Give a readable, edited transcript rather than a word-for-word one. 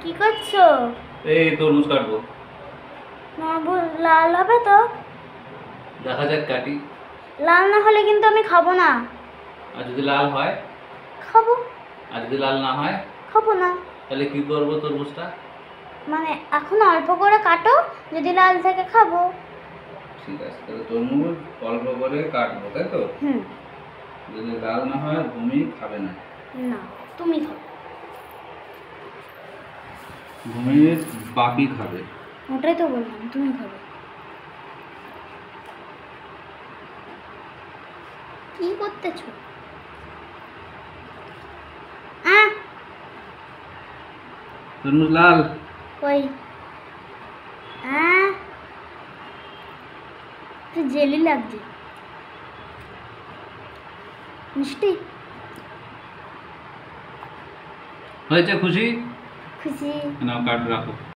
কি করছো? এই তরমুজ কাটবো। লাল হবে তো? দেখা যাক কাটি। লাল না হলে কিন্তু আমি খাবো না। আর যদি লাল হয়? খাবো। আর যদি লাল না হয়? খাবো না। তাহলে কি করবো তরমুজটা? মানে এখন অল্প করে কাটো, যদি লাল থেকে খাবো। ঠিক আছে, তাহলে তরমুজ অল্প করে কাটবো, তাই তো? যদি লাল না হয় ভূমি খাবে না। না, তুমি খাবে। ভূমির বাপি খাবে। ওটাই তো বললাম, তুমি খাবে। কি করতেছো? তরমুজ লাল। ওই একটু জেলি লাগছে। মিষ্টি হয়েছে? খুশি? খুশি। নাও কাট রাখো।